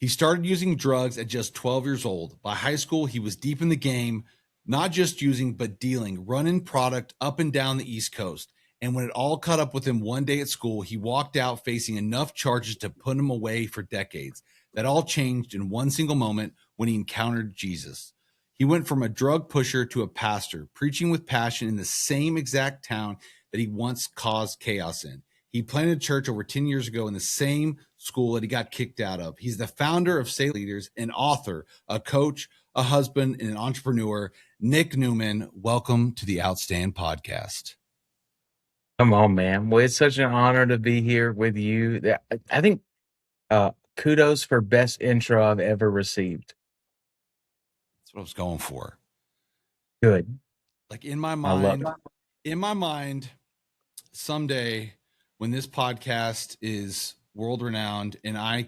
He started using drugs at just 12 years old. By high school, he was deep in the game, not just using, but dealing, running product up and down the East Coast. And when it all caught up with him one day at school, he walked out facing enough charges to put him away for decades. That all changed in one single moment when he encountered Jesus. He went from a drug pusher to a pastor, preaching with passion in the same exact town that he once caused chaos in. He planted a church over 10 years ago in the same school that he got kicked out of. He's the founder of Selah Leaders, an author, a coach, a husband, and an entrepreneur. Nick Newman, welcome to the Outstand Podcast. Come on, man. Well, it's such an honor to be here with you. I think kudos for best intro I've ever received. That's what I was going for. Good. Like in my mind, someday when this podcast is world renowned and I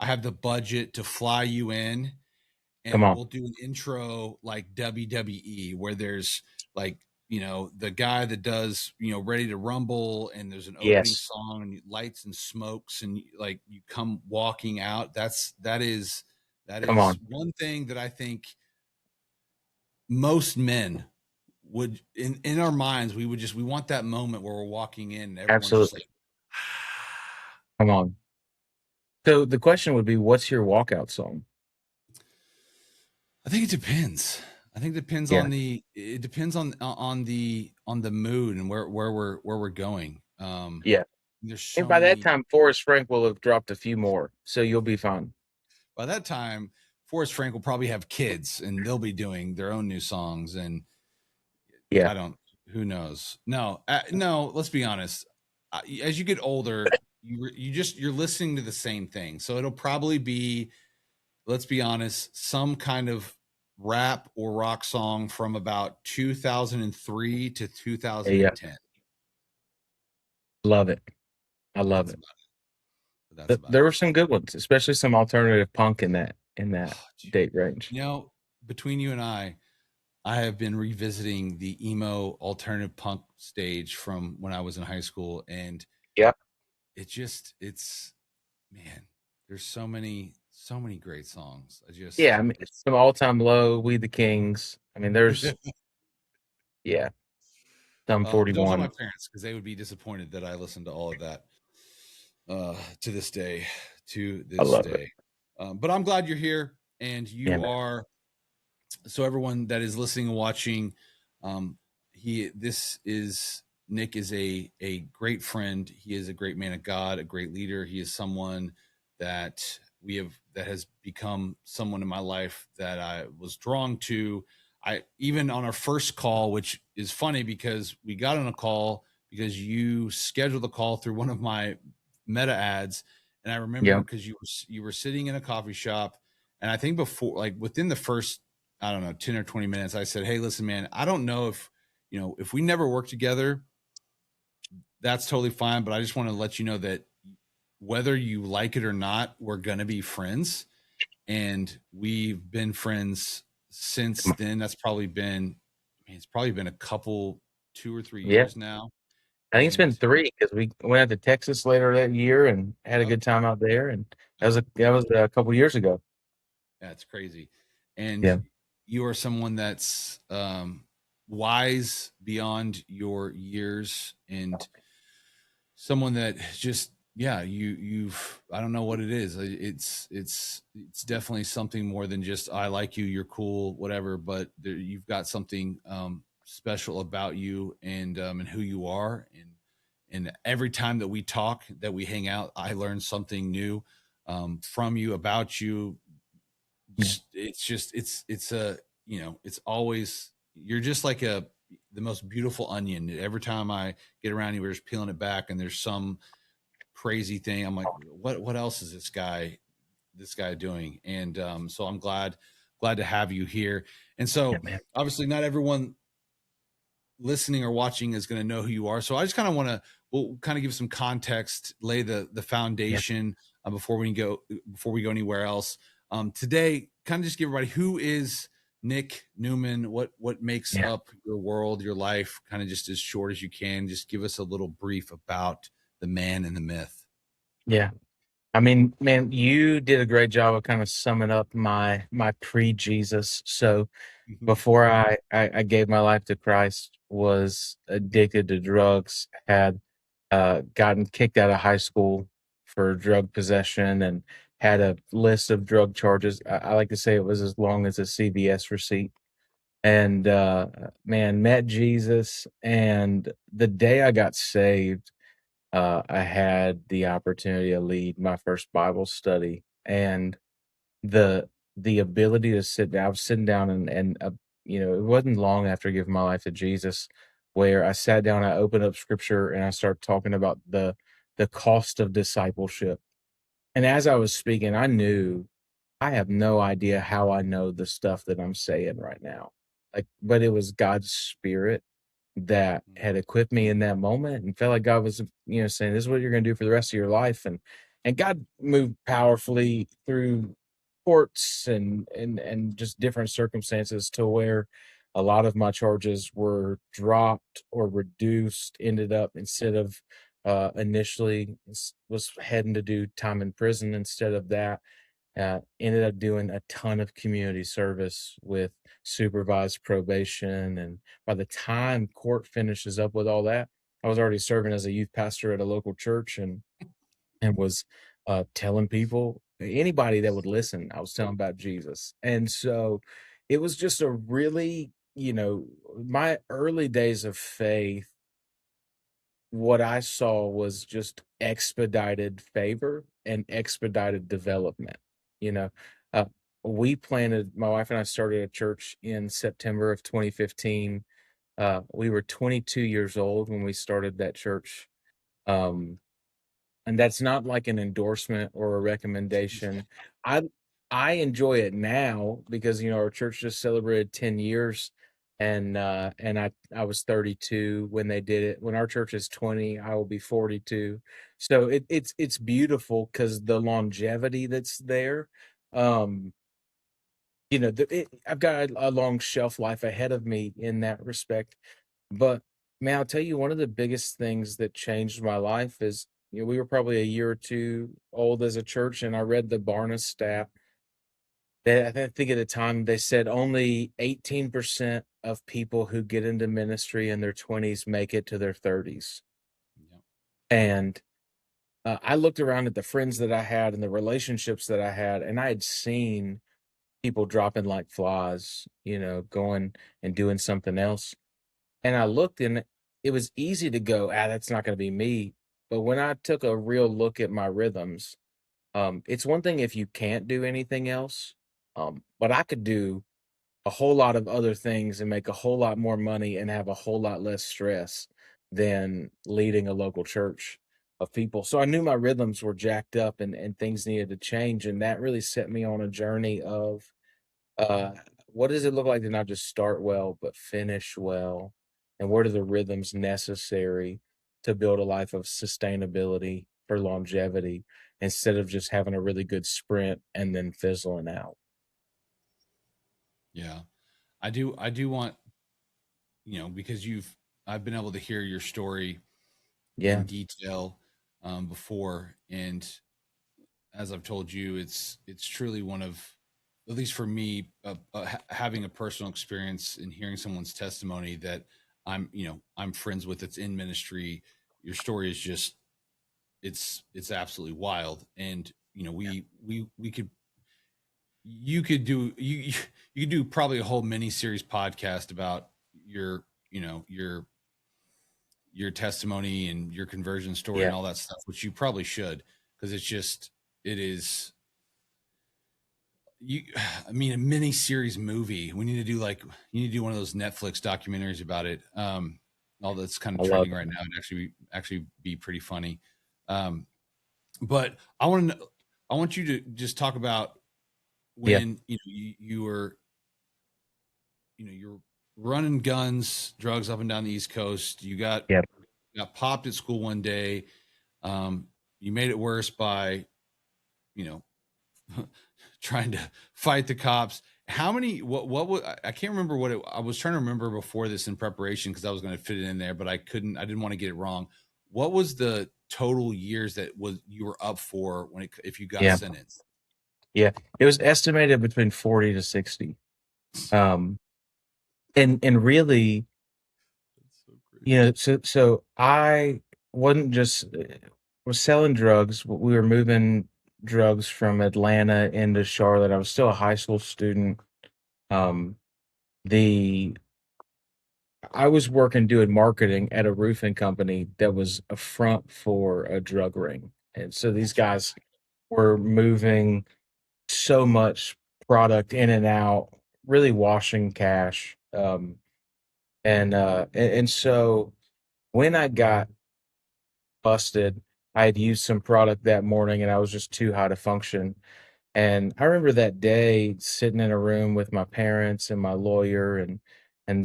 have the budget to fly you in, and we'll do an intro like WWE where there's like, the guy that does, Ready to Rumble, and there's an opening song and lights and smokes, and like you come walking out. That is one thing that I think most men would in our minds, we want that moment where we're walking in and everyone's just like, come on. So the question would be, what's your walkout song? I think it depends. I think it depends on the mood and where we're going. There's and by that time, Forrest Frank will have dropped a few more, so you'll be fine. By that time, Forrest Frank will probably have kids and they'll be doing their own new songs. And who knows? No, let's be honest. As you get older, you're listening to the same thing. So it'll probably be, let's be honest, some kind of rap or rock song from about 2003 to 2010. Love it. I love it. There were some good ones, especially some alternative punk in that date range. Between you and I have been revisiting the emo alternative punk stage from when I was in high school, and man, there's so many great songs. I mean, some All Time Low, We the Kings. I mean, there's some 41. Don't tell my parents, because they would be disappointed that I listened to all of that to this day. But I'm glad you're here, and you are. So everyone that is listening and watching, Nick is a great friend. He is a great man of God, a great leader. He is someone that has become someone in my life that I was drawn to. Even on our first call, which is funny because we got on a call because you scheduled the call through one of my meta ads. And I remember because you were sitting in a coffee shop, and I think before, like within the first, I don't know, 10 or 20 minutes, I said, "Hey, listen, man, I don't know if we never work together, that's totally fine. But I just want to let you know that whether you like it or not, we're going to be friends." And we've been friends since then. It's probably been a couple, 2 or 3 years now. I think it's been 3, because we went out to Texas later that year and had a good time out there. And that was a couple years ago. That's crazy. And you are someone that's wise beyond your years, and someone that just, you've, I don't know what it is. It's definitely something more than just, I like you, you're cool, whatever, but you've got something special about you and who you are. And every time that we talk, that we hang out, I learn something new from you, about you. It's always, you're just like the most beautiful onion. Every time I get around you, we're just peeling it back, and there's some crazy thing. I'm like, what else is this guy doing? And so I'm glad to have you here. And so obviously not everyone listening or watching is going to know who you are. So I just kind of want to, we'll kind of give some context, lay the foundation before we go anywhere else. Today, kind of just give everybody, who is Nick Newman? What makes up your world, your life? Kind of just as short as you can. Just give us a little brief about the man and the myth. Yeah. I mean, man, you did a great job of kind of summing up my pre-Jesus. So Mhm. before I gave my life to Christ, was addicted to drugs, had gotten kicked out of high school for drug possession, and had a list of drug charges. I like to say it was as long as a CVS receipt. And man, met Jesus, and the day I got saved, I had the opportunity to lead my first Bible study, and the the ability to sit down. I was sitting down, and it wasn't long after giving my life to Jesus where I sat down, I opened up scripture, and I started talking about the cost of discipleship. And as I was speaking, I knew I have no idea how I know the stuff that I'm saying right now. Like, but it was God's spirit that Mm. had equipped me in that moment, and felt like God was, saying, "This is what you're gonna do for the rest of your life." And God moved powerfully through courts and just different circumstances to where a lot of my charges were dropped or reduced, ended up, instead of initially was heading to do time in prison. Instead of that, ended up doing a ton of community service with supervised probation. And by the time court finishes up with all that, I was already serving as a youth pastor at a local church, and was telling people, anybody that would listen, I was telling about Jesus. And so it was just a really, my early days of faith, what I saw was just expedited favor and expedited development. You know, uh, my wife and I started a church in September of 2015. We were 22 years old when we started that church. Um, and that's not like an endorsement or a recommendation. I I enjoy it now because, our church just celebrated 10 years, and I was 32 when they did it. When our church is 20, I will be 42. So it's beautiful because the longevity that's there. Um, I've got a long shelf life ahead of me in that respect. But man, I'll tell you, one of the biggest things that changed my life is, we were probably a year or two old as a church, and I read the Barna stat that I think at the time they said only 18% of people who get into ministry in their 20s make it to their 30s. Yeah. And I looked around at the friends that I had and the relationships that I had, and I had seen people dropping like flies, going and doing something else. And I looked, and it was easy to go, that's not going to be me. But when I took a real look at my rhythms, it's one thing if you can't do anything else, but I could do a whole lot of other things and make a whole lot more money and have a whole lot less stress than leading a local church of people. So I knew my rhythms were jacked up, and things needed to change. And that really set me on a journey of, uh, what does it look like to not just start well, but finish well? And what are the rhythms necessary to build a life of sustainability for longevity, instead of just having a really good sprint and then fizzling out? Yeah. I do want, because I've been able to hear your story Yeah. in detail before, and as I've told you, it's truly one of, at least for me, having a personal experience and hearing someone's testimony that I'm friends with, that's in ministry. Your story is just, it's absolutely wild, and we could, you could do you could do probably a whole mini series podcast about your you know your testimony and your conversion story Yeah. and all that stuff, which you probably should, because it is, you I mean, a mini series movie. You need to do one of those Netflix documentaries about it. All that's kind of I love trending right it. now, and actually be pretty funny. um but I want you to just talk about Yeah. when you're running guns, drugs up and down the East Coast. Yeah. Got popped at school one day. You made it worse by, you know, trying to fight the cops. How many? What? I can't remember what I was trying to remember before this in preparation, because I was going to fit it in there, but I couldn't. I didn't want to get it wrong. What was the total years that was you were up for if you got Yeah. sentenced? Yeah. It was estimated between 40 to 60. Um, and really, That's so crazy. so I wasn't just was selling drugs. We were moving drugs from Atlanta into Charlotte. I was still a high school student. Um, the I was working doing marketing at a roofing company that was a front for a drug ring. And so these Gotcha. guys were moving so much product in and out, really washing cash. And so when I got busted, I had used some product that morning and I was just too high to function. And I remember that day sitting in a room with my parents and my lawyer, and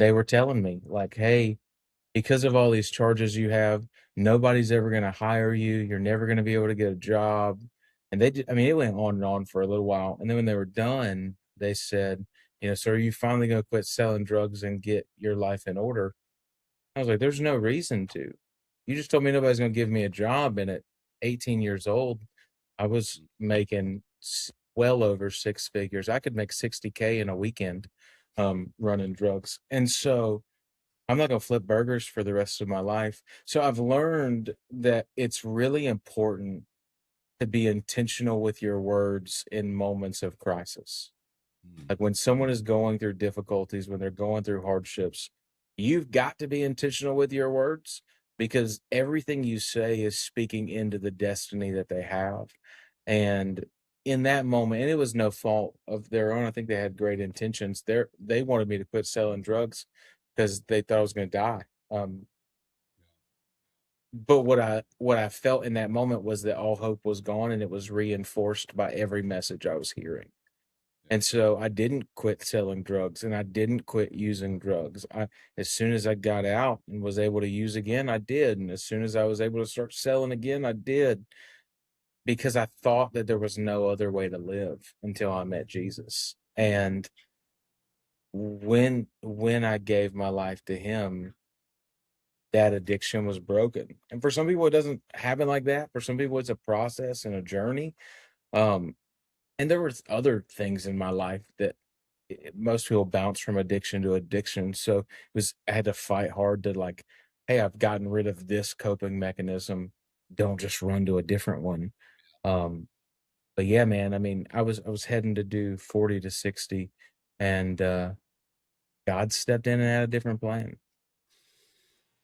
they were telling me like, "Hey, because of all these charges you have, nobody's ever going to hire you. You're never going to be able to get a job." And they did, I mean, it went on and on for a little while. And then when they were done, they said, "So are you finally going to quit selling drugs and get your life in order?" I was like, "There's no reason to. You just told me nobody's going to give me a job." And at 18 years old, I was making well over six figures. I could make 60K in a weekend running drugs. And so I'm not going to flip burgers for the rest of my life. So I've learned that it's really important to be intentional with your words in moments of crisis. Mm, Like when someone is going through difficulties, when they're going through hardships, you've got to be intentional with your words because everything you say is speaking into the destiny that they have. And in that moment, and it was no fault of their own. I think they had great intentions. They wanted me to quit selling drugs because they thought I was going to die. Um, but what I felt in that moment was that all hope was gone, and it was reinforced by every message I was hearing. yeah. And so I didn't quit selling drugs and I didn't quit using drugs. As soon as I got out and was able to use again, I did. And as soon as I was able to start selling again, I did because I thought that there was no other way to live until I met Jesus. And when I gave my life to him, that addiction was broken. And for some people it doesn't happen like that. For some people it's a process and a journey. Um and there was other things in my life that most people bounce from addiction to addiction. So I had to fight hard to like, hey, I've gotten rid of this coping mechanism. Don't just run to a different one. Um, but yeah, man, I mean, I was heading to do 40 to 60 and God stepped in and had a different plan.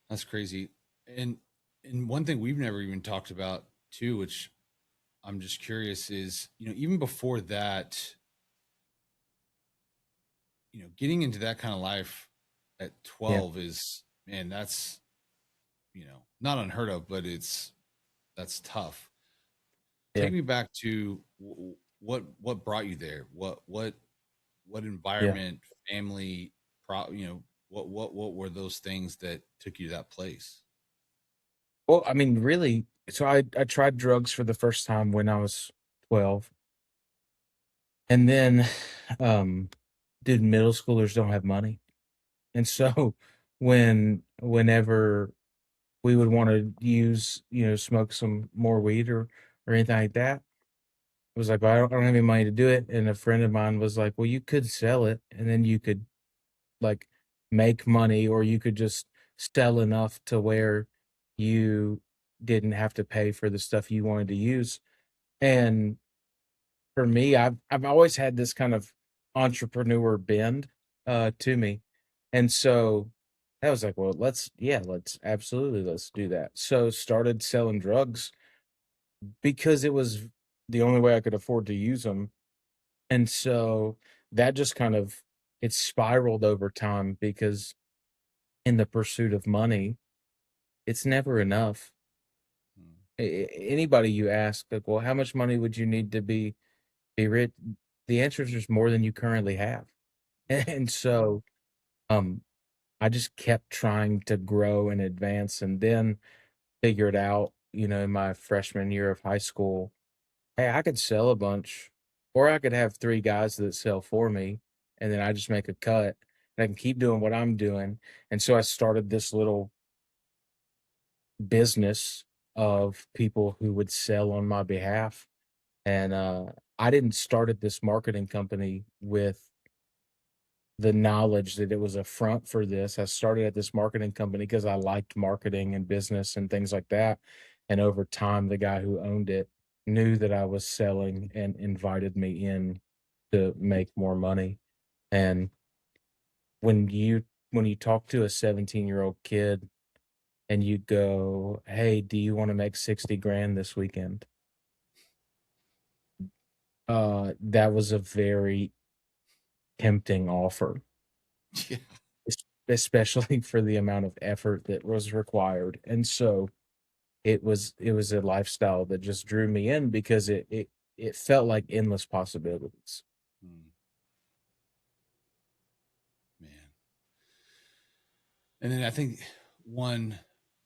That's crazy. And and one thing we've never even talked about too, which I'm just curious, is even before that, getting into that kind of life at Yeah, 12 is, man, that's not unheard of, but that's tough. yeah, Take me back to what brought you there. What yeah. environment, family, what were those things that took you to that place? Well, I mean, really, so I tried drugs for the first time when I was 12. And then dude, middle schoolers don't have money. And so whenever we would wanna use, smoke some more weed or anything like that, it was like, "Well, I don't have any money to do it," and a friend of mine was like, "Well, you could sell it, and then you could, like, make money, or you could just sell enough to where you didn't have to pay for the stuff you wanted to use." And for me, I've always had this kind of entrepreneur bend, to me, and so I was like, "Well, let's absolutely, let's do that." So, started selling drugs because it was the only way I could afford to use them, and so that just kind of it spiraled over time because in the pursuit of money, it's never enough. Mm, Anybody you ask, like, "Well, how much money would you need to be rich?" The answer is just more than you currently have. yeah. And so, um, I just kept trying to grow and advance and then figured out, in my freshman year of high school, hey, I could sell a bunch or I could have 3 guys that sell for me and then I just make a cut and I can keep doing what I'm doing. And so I started this little business of people who would sell on my behalf. And I didn't start at this marketing company with the knowledge that it was a front for this. I started at this marketing company because I liked marketing and business and things like that. And over time, the guy who owned it knew that I was selling and invited me in to make more money. And when you talk to a 17-year-old kid and you go, "Hey, do you want to make 60 grand this weekend?" That was a very tempting offer, Yeah. especially for the amount of effort that was required. And so it was a lifestyle that just drew me in because it felt like endless possibilities. Mm, man. And then I think one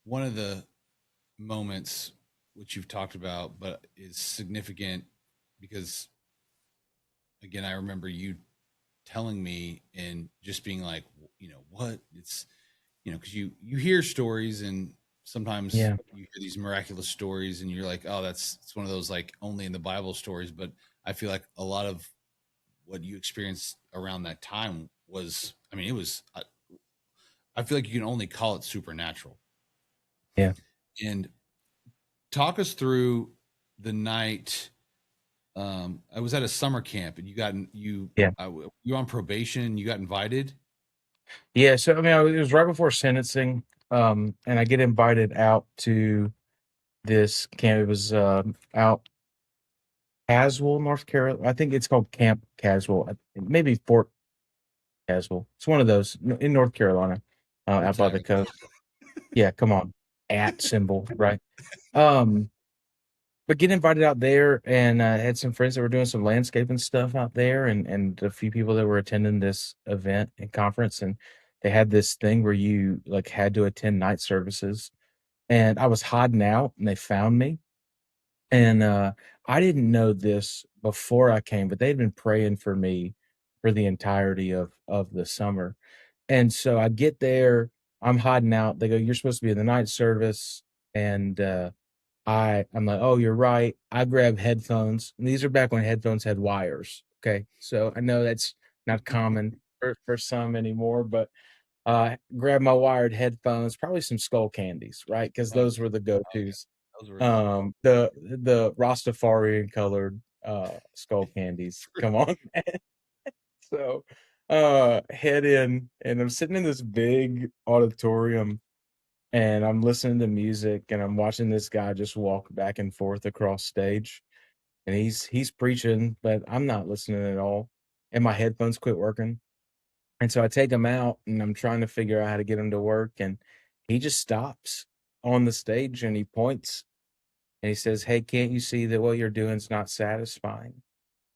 one of the moments which you've talked about, but is significant because again, I remember you telling me and just being like, what it's, because you hear stories and sometimes Yeah, you hear these miraculous stories and you're like, oh, it's one of those like only in the Bible stories. But I feel like a lot of what you experienced around that time was, I mean, it was. I feel like you can only call it supernatural. yeah, And talk us through the night. I was at a summer camp, and yeah. you on probation. You got invited. Yeah, so, I mean, it was right before sentencing, and I get invited out to this camp. It was, out Caswell, North Carolina. I think it's called Camp Caswell, maybe Fort Caswell. It's one of those in North Carolina, out by the Exactly. coast. Yeah, come on, at symbol, right? Um, but get invited out there and, had some friends that were doing some landscaping stuff out there and a few people that were attending this event and conference, and they had this thing where you, like, had to attend night services, and I was hiding out, and they found me, and, I didn't know this before I came, but they'd been praying for me for the entirety of the summer, and so I get there, I'm hiding out, they go, "You're supposed to be in the night service," and, I'm like, "Oh, you're right." I grab headphones, and these are back when headphones had wires, okay? So, I know that's not common for some anymore, but, grab my wired headphones, probably some Skull Candies, right? Because Oh, those were the oh yeah, go-tos. those were good. The Rastafarian colored, Skull Candies. Come on, man. So, head in, and I'm sitting in this big auditorium and I'm listening to music and I'm watching this guy just walk back and forth across stage and he's preaching, but I'm not listening at all. And my headphones quit working. And so I take him out and I'm trying to figure out how to get him to work. And he just stops on the stage and he points and he says, "Hey, can't you see that what you're doing is not satisfying?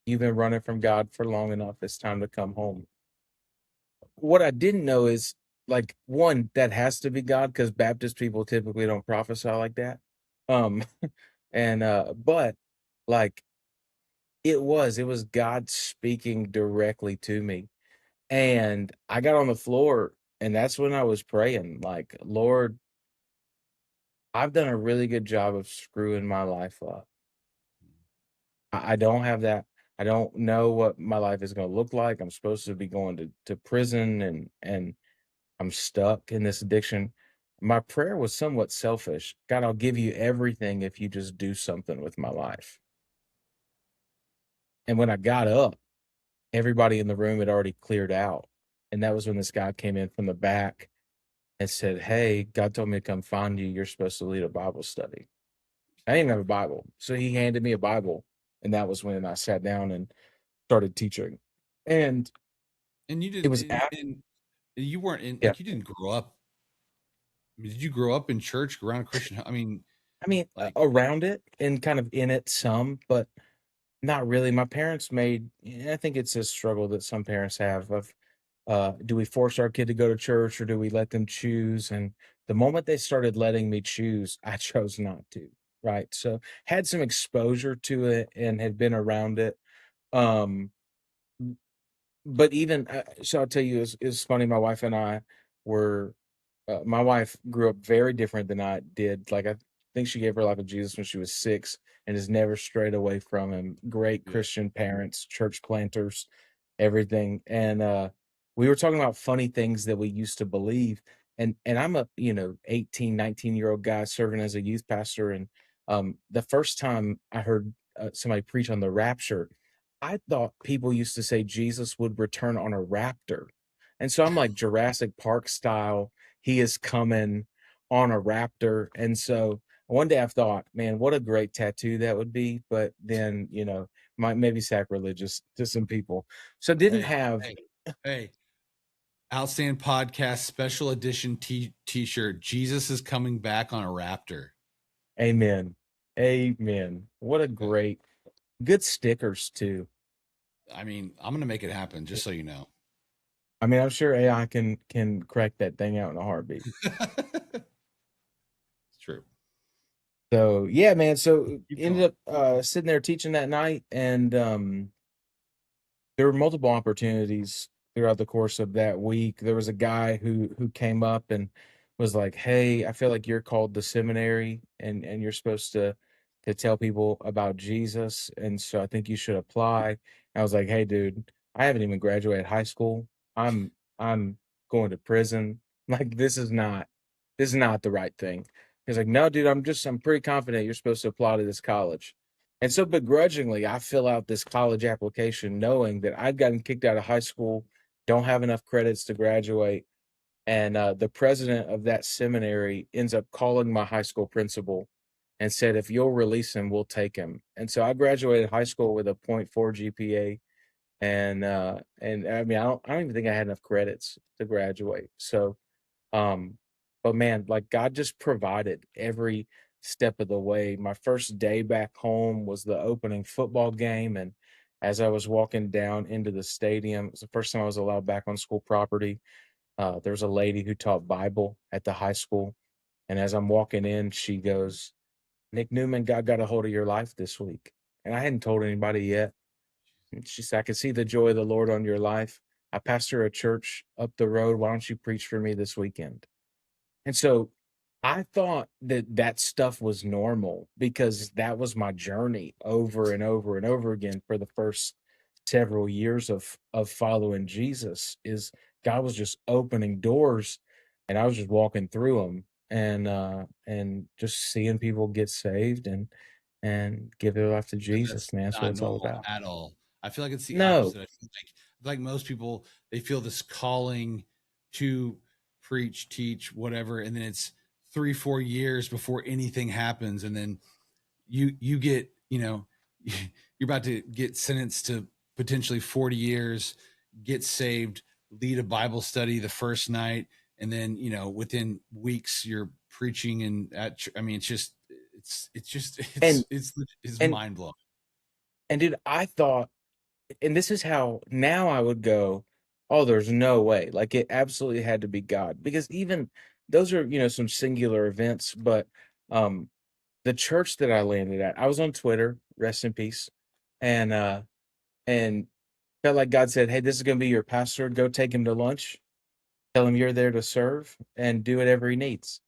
You've been running from God for long enough. It's time to come home." What I didn't know is, like, 1, that has to be God because Baptist people typically don't prophesy like that. Um, but, like, it was God speaking directly to me, and I got on the floor, and that's when I was praying, like, "Lord, I've done a really good job of screwing my life up. I don't have that. I don't know what my life is gonna look like. I'm supposed to be going to prison and I'm stuck in this addiction." My prayer was somewhat selfish. God, I'll give you everything if you just do something with my life. And when I got up, everybody in the room had already cleared out. And that was when this guy came in from the back and said, "Hey, God told me to come find you. You're supposed to lead a Bible study." I didn't have a Bible. So he handed me a Bible. And that was when I sat down and started teaching. And And you it didn't, was after, and you weren't in yeah. like you didn't grow up. I mean, did you grow up in church around a Christian? I mean, I mean, like, around it and kind of in it some, but not really. My parents made I think it's a struggle that some parents have of, do we force our kid to go to church or do we let them choose? And the moment they started letting me choose, I chose not to, right? So, had some exposure to it and had been around it. Um, but even, so I'll tell you, it's funny, my wife and I were my wife grew up very different than I did. Like, think she gave her life to Jesus when she was 6 and has never strayed away from him. Great Yeah. Christian parents, church planters, everything. And we were talking about funny things that we used to believe. And I'm a, 18, 19-year-old guy serving as a youth pastor. And the first time I heard somebody preach on the rapture, I thought people used to say Jesus would return on a raptor. And so I'm like Jurassic Park style. He is coming on a raptor. And so one day I've thought, man, what a great tattoo that would be. But then, might maybe sacrilegious to some people. So didn't Hey, have hey, hey. Outstanding podcast special edition t-shirt. Jesus is coming back on a raptor. amen. Amen. What a Yeah. great good stickers too. I mean, I'm gonna make it happen, just so you know. I mean, I'm sure AI can crack that thing out in a heartbeat. It's true. So yeah, man. So Keep ended going. up sitting there teaching that night, and there were multiple opportunities throughout the course of that week. There was a guy who came up and was like, "Hey, I feel like you're called to seminary, and you're supposed to tell people about Jesus, and so I think you should apply." And I was like, "Hey, dude, I haven't even graduated high school. I'm going to prison. Like this is not the right thing." He's like, "No, dude, I'm pretty confident you're supposed to apply to this college." And so begrudgingly, I fill out this college application knowing that I'd gotten kicked out of high school, don't have enough credits to graduate. And the president of that seminary ends up calling my high school principal and said, if you'll release him, we'll take him. And so I graduated high school with a point 0.4 GPA. And I mean, I don't even think I had enough credits to graduate. So um, but man, like God just provided every step of the way. My first day back home was the opening football game. And as I was walking down into the stadium, it was the first time I was allowed back on school property. There was a lady who taught Bible at the high school. And as I'm walking in, she goes, Nick Newman, God got a hold of your life this week. And I hadn't told anybody yet. And she said, I can see the joy of the Lord on your life. I pastor a church up the road. Why don't you preach for me this weekend? And so I thought that that stuff was normal because that was my journey over and over and over again for the first several years of following Jesus is God was just opening doors and I was just walking through them and just seeing people get saved and give their life to And Jesus, that's man. That's what not it's all normal about. at all. I feel like it's the No. opposite. I feel like most people, they feel this calling to preach, teach, whatever, and then it's 3-4 years before anything happens, and then you get, you're about to get sentenced to potentially 40 years, get saved, lead a Bible study the first night, and then within weeks you're preaching and I mean, And it's and mind blowing. and dude, I thought and this is how now I would go, oh, there's no way. Like it absolutely had to be God. Because even those are, some singular events, but um the church that I landed at, I was on Twitter, rest in peace, and felt like God said, hey, this is gonna be your pastor. Go take him to lunch. Tell him you're there to serve and do whatever he needs.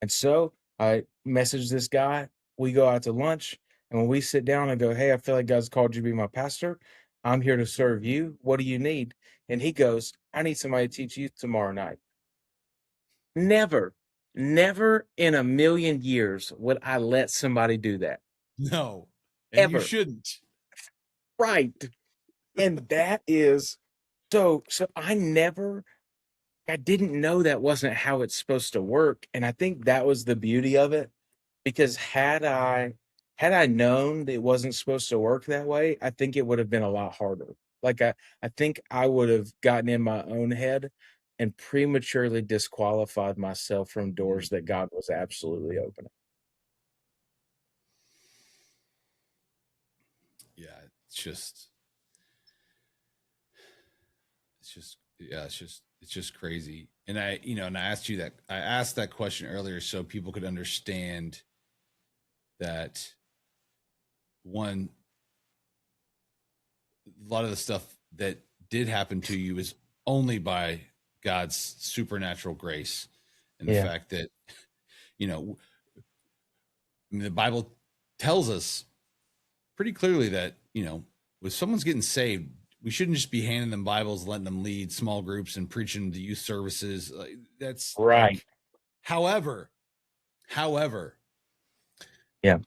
And so I message this guy. We go out to lunch. And when we sit down and go, hey, I feel like God's called you to be my pastor. I'm here to serve you. What do you need? And he goes, I need somebody to teach youth tomorrow night. Never, never in a million years would I let somebody do that. No, and you Ever. shouldn't. Right. And that is so I didn't know that wasn't how it's supposed to work. And I think that was the beauty of it. Because had I known that it wasn't supposed to work that way, I think it would have been a lot harder. Like I think I would have gotten in my own head and prematurely disqualified myself from doors that God was absolutely opening. Yeah, it's just crazy. And I asked you that, I asked that question earlier so people could understand that, one, a lot of the stuff that did happen to you is only by God's supernatural grace, and the Yeah. fact that you know I mean, the Bible tells us pretty clearly that, if someone's getting saved, we shouldn't just be handing them Bibles, letting them lead small groups and preaching to youth services. That's Right. like, however, however, Yeah.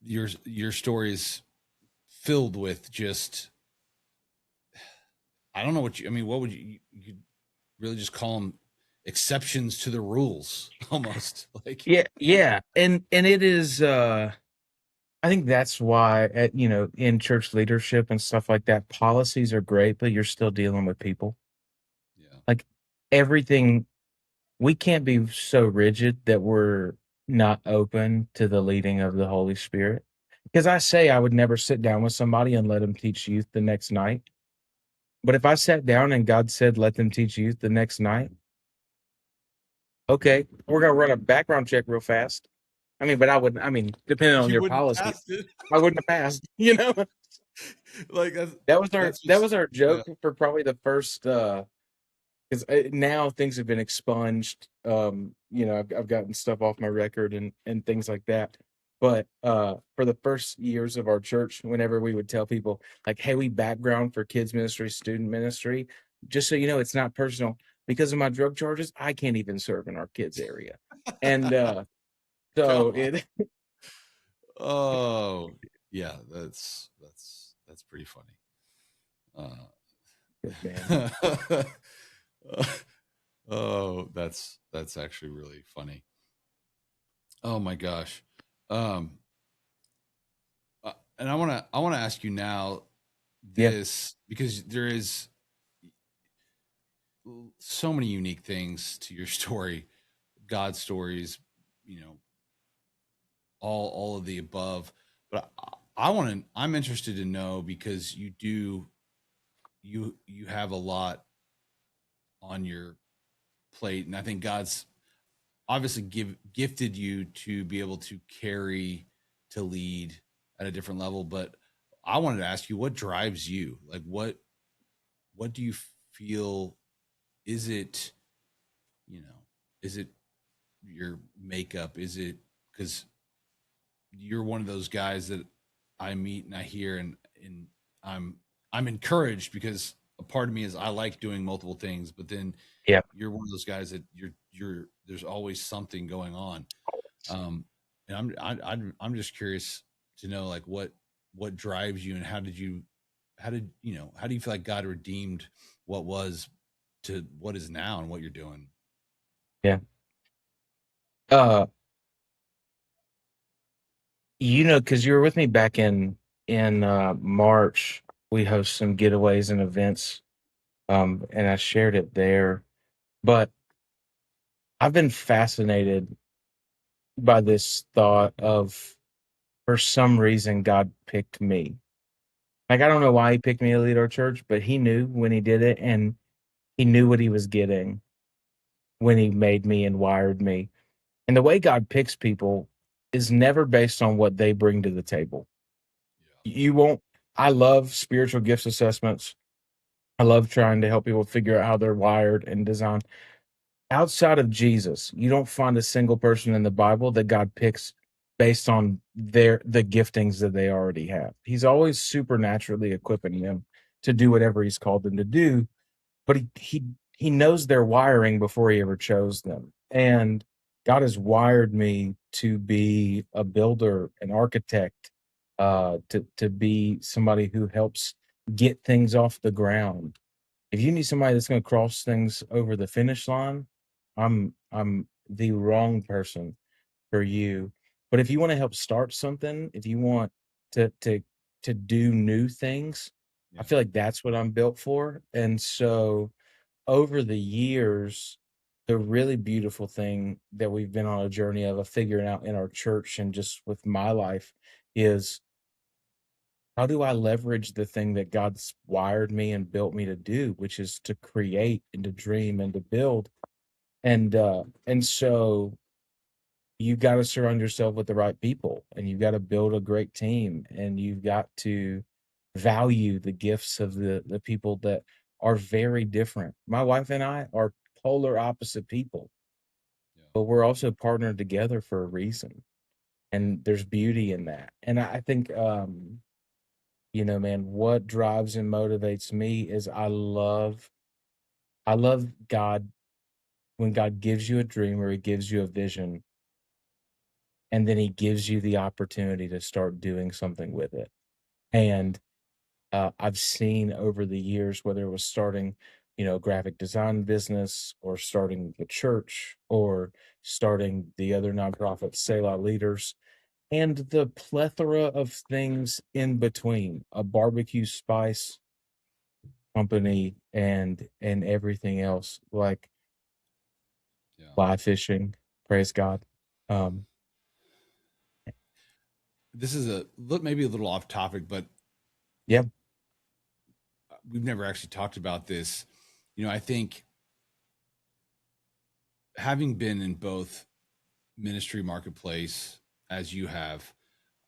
your story is filled with just, I don't know what what would you could really just call them exceptions to the rules almost like. Yeah. Yeah. And it is, I think that's why, in church leadership and stuff like that, policies are great, but you're still dealing with people. Yeah. Like everything, we can't be so rigid that we're not open to the leading of the Holy Spirit. Because I say I would never sit down with somebody and let them teach youth the next night. But if I sat down and God said, let them teach youth the next night, okay, we're going to run a background check real fast. I mean, but I wouldn't, I mean, depending on You your wouldn't policy, pass it. I wouldn't have passed, you know? Like that's That what's, was our yeah. joke for probably the first, 'cause, now things have been expunged, I've gotten stuff off my record and things like that, but, for the first years of our church, whenever we would tell people, like, "Hey, we background for kids ministry, student ministry, just so you know, it's not personal. Because of my drug charges, I can't even serve in our kids area." And, so God. it Oh, yeah, that's pretty funny. man. Uh, oh, that's actually really funny. Oh my gosh. Um, and I want to ask you now Yeah, this, because there is so many unique things to your story, God stories, you know, all of the above. But I'm interested to know, because you have a lot on your plate, and I think God's obviously gifted you to be able to carry, to lead at a different level. But I wanted to ask you, what drives you? Like, what do you feel? Is it, you know is it your makeup? Is it because you're one of those guys that I meet and I hear, and I'm I'm encouraged, because a part of me is, I like doing multiple things, but then yeah. you're one of those guys that you're there's always something going on. Um, and I'm just curious to know, like, what drives you, and how do you feel like God redeemed what was to what is now and what you're doing? Yeah. Uh, because you were with me back in March, we host some getaways and events, and I shared it there. But I've been fascinated by this thought of, for some reason, God picked me. Like, I don't know why he picked me to lead our church, but he knew when he did it, and he knew what he was getting when he made me and wired me. And the way God picks people is never based on what they bring to the table. You won't I love spiritual gifts assessments. I love trying to help people figure out how they're wired and designed. Outside of Jesus, you don't find a single person in the Bible that God picks based on the giftings that they already have. He's always supernaturally equipping them to do whatever he's called them to do, but he knows their wiring before he ever chose them. And God has wired me to be a builder, an architect, to be somebody who helps get things off the ground. If you need somebody that's going to cross things over the finish line, I'm the wrong person for you. But if you want to help start something, if you want to to to do new things, I Yeah. feel like that's what I'm built for. And so over the years, the really beautiful thing that we've been on a journey of figuring out in our church and just with my life is, how do I leverage the thing that God's wired me and built me to do, which is to create and to dream and to build. And so you've got to surround yourself with the right people, and you've got to build a great team, and you've got to value the gifts of the people that are very different. My wife and I are polar opposite people, Yeah. but we're also partnered together for a reason. and there's beauty in that. And I think, man, what drives and motivates me is I love God when God gives you a dream or he gives you a vision, and then he gives you the opportunity to start doing something with it. And I've seen over the years, whether it was starting, graphic design business, or starting the church, or starting the other nonprofit, Selah Leaders, and the plethora of things in between, a barbecue spice company, and everything else, like Yeah. fly fishing, praise God. Um, This is maybe a little off topic, but yeah, we've never actually talked about this. I think having been in both ministry marketplace as you have,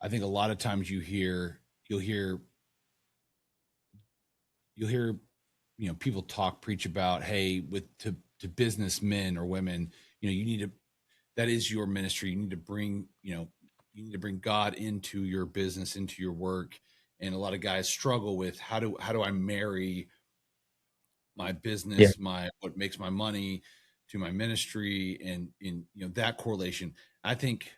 I think a lot of times you'll hear you'll hear people preach about, hey, to businessmen or women, you need to, that is your ministry, you need to bring God into your business, into your work. And a lot of guys struggle with, how do I marry my yeah, business, my what makes my money, to my ministry, and in that correlation. I think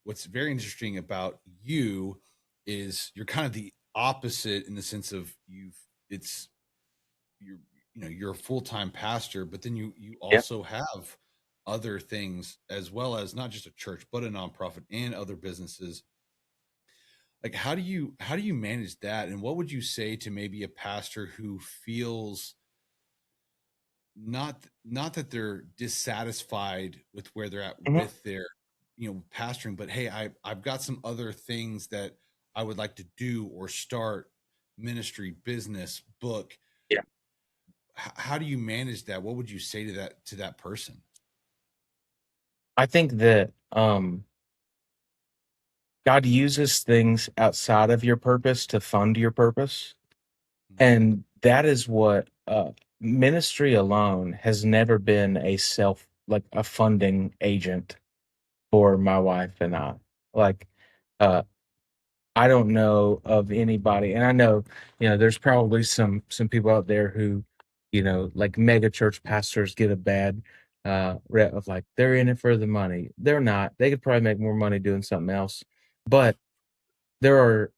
what's very interesting about you is you're kind of the opposite, in the sense of it's you're you're a full-time pastor, but then you yeah. also have other things, as well as not just a church but a nonprofit and other businesses. Like, how do you manage that, and what would you say to maybe a pastor who feels not that they're dissatisfied with where they're at Mhm. with their pastoring, but hey, I've got some other things that I would like to do, or start, ministry, business, book. Yeah. How do you manage that? What would you say to that person? I think that God uses things outside of your purpose to fund your purpose. Mm, And that is what ministry alone has never been like a funding agent for my wife and I. Like, uh, I don't know of anybody, and I know, there's probably some people out there who, like mega church pastors get a bad rep of like they're in it for the money. They're not. They could probably make more money doing something else. But there are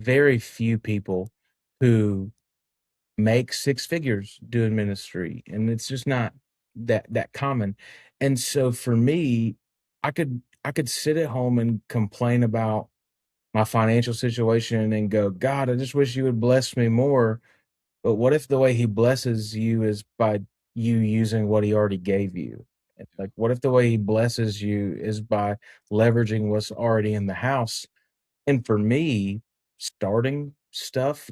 very few people who make six figures doing ministry, and it's just not that common. And so for me, I could sit at home and complain about my financial situation and go, God, I just wish you would bless me more. But what if the way he blesses you is by you using what he already gave you? And, yeah, like, what if the way he blesses you is by leveraging what's already in the house? And for me, starting stuff,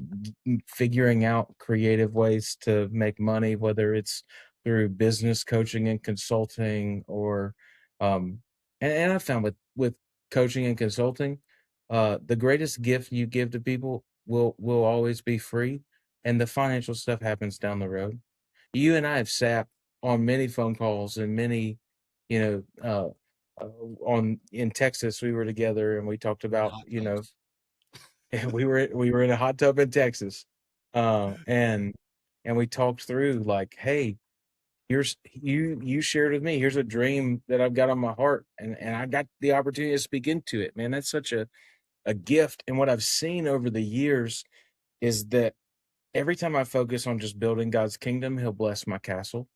figuring out creative ways to make money, whether it's through business coaching and consulting, or, um, and I found with coaching and consulting, the greatest gift you give to people will always be free, and the financial stuff happens down the road. You and I have sat on many phone calls and many, you know, on in Texas, we were together and we talked and about, hot tubs. we were in a hot tub in Texas, and we talked through like, hey, you shared with me, here's a dream that I've got on my heart, and I got the opportunity to speak into it. Man, that's such a gift. And what I've seen over the years is that every time I focus on just building God's kingdom, He'll bless my castle.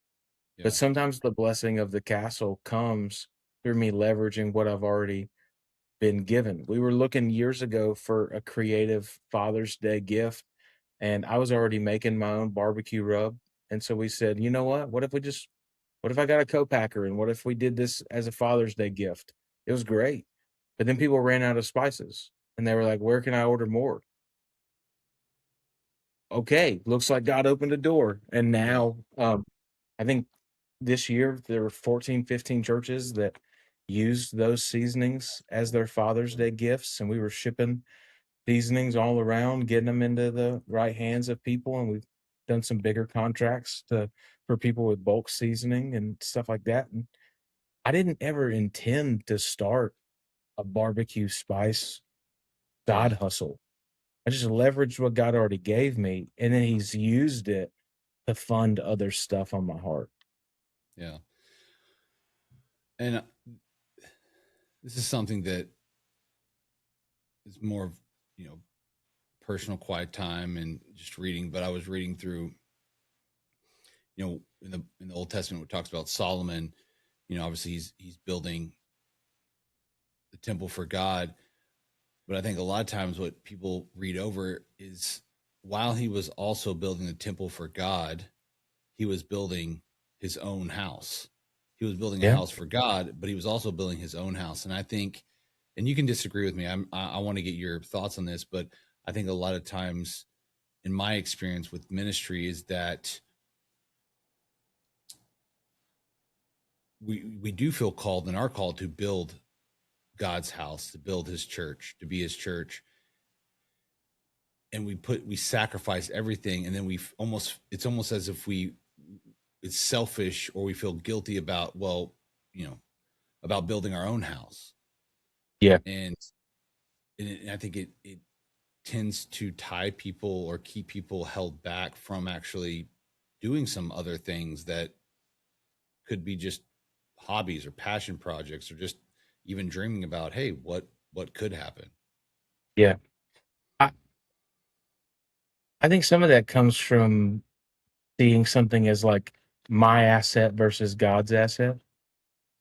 But Yeah, sometimes the blessing of the castle comes through me leveraging what I've already been given. We were looking years ago for a creative Father's Day gift, and I was already making my own barbecue rub. And so we said, you know what? What if I got a co-packer, and what if we did this as a Father's Day gift? It was great. But then people ran out of spices and they were like, where can I order more? Okay, looks like God opened a door. And yeah, now, I think this year there were 14, 15 churches that used those seasonings as their Father's Day gifts. And we were shipping seasonings all around, getting them into the right hands of people. And we've done some bigger contracts for people with bulk seasoning and stuff like that. And I didn't ever intend to start a barbecue spice side Yeah. hustle. I just leveraged what God already gave me, and then He's used it to fund other stuff on my heart. Yeah. And this is something that is more of, you know, personal quiet time and just reading, but I was reading through, you know, in the Old Testament, it talks about Solomon. You know, obviously he's building the temple for God, but I think a lot of times what people read over is while he was also building the temple for God, he was building his own house. He was building a Yeah, house for God, but he was also building his own house. And I think, and you can disagree with me. I want to get your thoughts on this, but I think a lot of times in my experience with ministry is that we do feel called and are called to build God's house, to build his church, to be his church. And we sacrifice everything. And then it's almost as if it's selfish or we feel guilty about, well, you know, about building our own house. yeah, And, and I think it tends to tie people or keep people held back from actually doing some other things that could be just hobbies or passion projects or just even dreaming about, hey, what could happen. yeah. I I think some of that comes from seeing something as like my asset versus God's asset.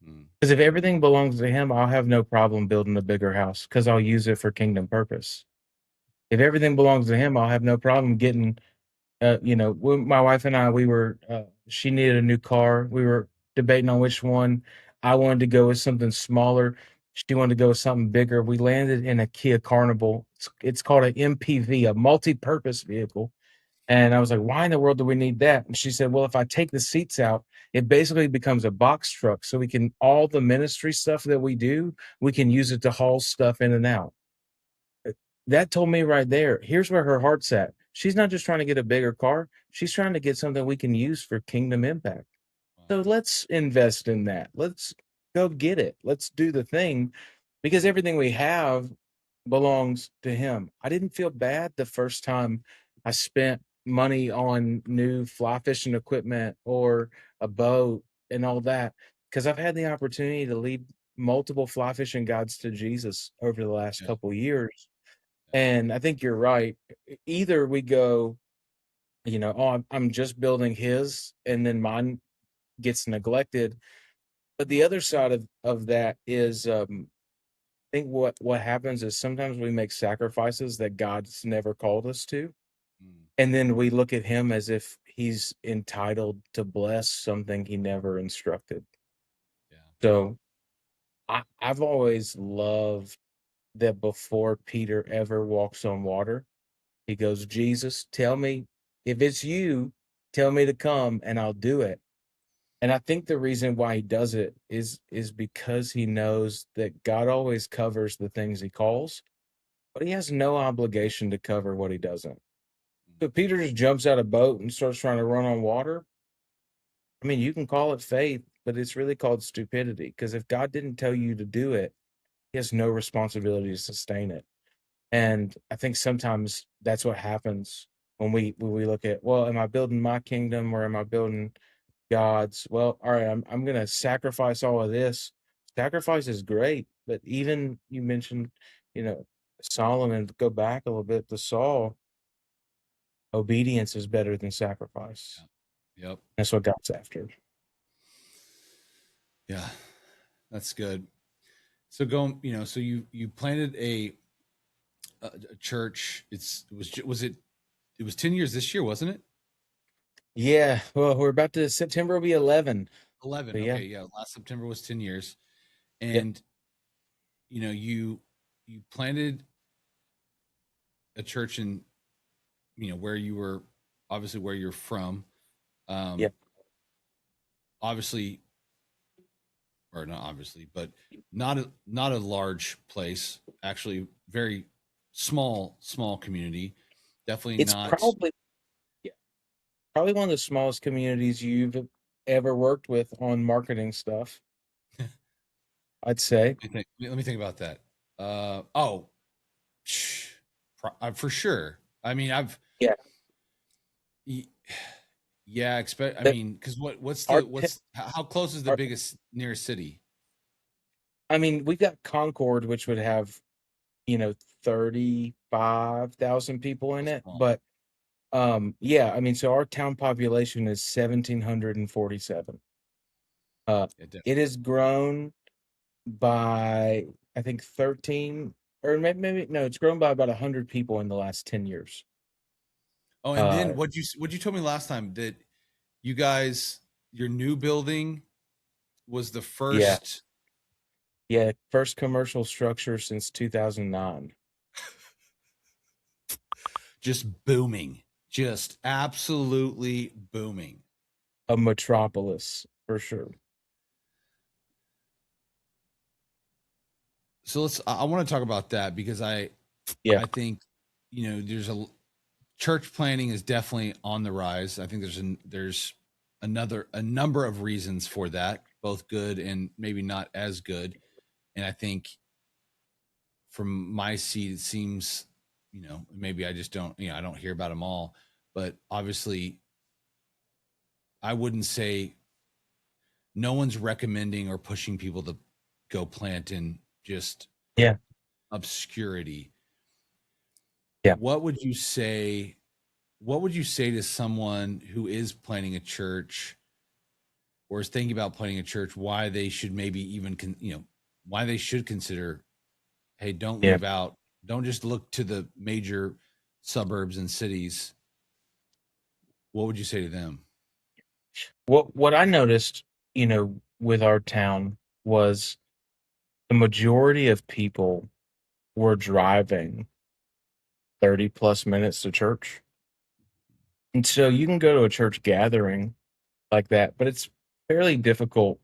Mm, Because if everything belongs to Him, I'll have no problem building a bigger house because I'll use it for kingdom purpose. If everything belongs to Him, I'll have no problem getting. When my wife and I, she needed a new car. We were debating on which one. I wanted to go with something smaller. She wanted to go with something bigger. We landed in a Kia Carnival. It's called an MPV, a multi-purpose vehicle. And I was like, why in the world do we need that? And she said, well, if I take the seats out, it basically becomes a box truck. So we can, all the ministry stuff that we do, we can use it to haul stuff in and out. Uh, That told me right there, here's where her heart's at. She's not just trying to get a bigger car, she's trying to get something we can use for kingdom impact. wow. So let's invest in that. Let's go get it. Let's do the thing because everything we have belongs to Him. I didn't feel bad the first time I spent money on new fly fishing equipment or a boat and all that because I've had the opportunity to lead multiple fly fishing guides to Jesus over the last Yeah. couple years. Yeah. And I think you're right. Either we go, oh, I'm just building his, and then mine gets neglected. But the other side of that is, I think what happens is sometimes we make sacrifices that God's never called us to, Mm, and then we look at Him as if He's entitled to bless something He never instructed. yeah. So I've always loved that before Peter ever walks on water, he goes, Jesus, tell me if it's you, tell me to come and I'll do it. And I think the reason why he does it is because he knows that God always covers the things he calls, but he has no obligation to cover what he doesn't. Mm, So Peter just jumps out of boat and starts trying to run on water. I mean, you can call it faith, but it's really called stupidity because if God didn't tell you to do it, he has no responsibility to sustain it. And I think sometimes that's what happens when we look at, well, am I building my kingdom or am I building God's? Well, all right, I'm gonna sacrifice all of this. Sacrifice is great, but even you mentioned, you know, Solomon, go back a little bit to Saul, obedience is better than sacrifice. yeah. Yep. That's what God's after. Yeah. That's good. So going, you know, so you planted a church. It was 10 years this year, wasn't it? Yeah, well, we're about to September will be 11. So 11. yeah, Okay, yeah. Last September was 10 years. yep, And you know, you planted a church in, you know, where you were obviously where you're from. Um yep. obviously or not obviously, but not a large place, actually very small community. Definitely It's not. probably yeah, probably one of the smallest communities you've ever worked with on marketing stuff, I'd say. Let me think about that. Oh, for sure. I mean, Yeah. y- yeah, expect. I That mean, because our how close is the our biggest nearest city? I mean, we've got Concord, which would have, you know, 35,000 people in That's it. small. But yeah, I mean, so our town population is 1,747. Yeah, It definitely. has grown by, I think, 13, or maybe no, it's grown by about 100 people in the last 10 years. Oh, and Uh, then what you told me last time that you guys your new building was the yeah, first. yeah, first commercial structure since 2009, Just booming, just absolutely booming. a metropolis for sure. So I want to talk about that because Yeah, I think there's church planning is definitely on the rise. I think there's a number of reasons for that, both good and maybe not as good. And I think from my seat, it seems, maybe I just don't, I don't hear about them all. But obviously, I wouldn't say no one's recommending or pushing people to go plant in just yeah, obscurity. yeah, What would you say? What would you say to someone who is planning a church or is thinking about planning a church? Why they should maybe even why they should consider, hey, don't yeah. leave out, don't just look to the major suburbs and cities. What would you say to them? What I noticed, with our town was the majority of people were driving 30 plus minutes to church. And so you can go to a church gathering like that, but it's fairly difficult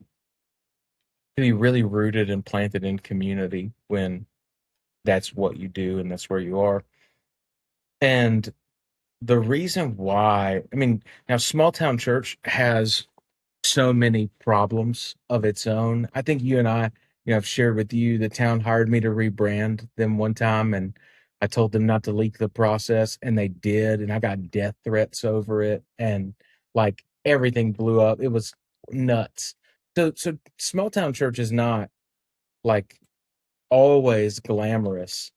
to be really rooted and planted in community when that's what you do and that's where you are. And the reason why, I mean, now small town church has so many problems of its own. I think you and I, I've shared with you the town hired me to rebrand them one time, and I told them not to leak the process, and they did, and I got death threats over it, and like everything blew up. It was nuts. So small town church is not like always glamorous,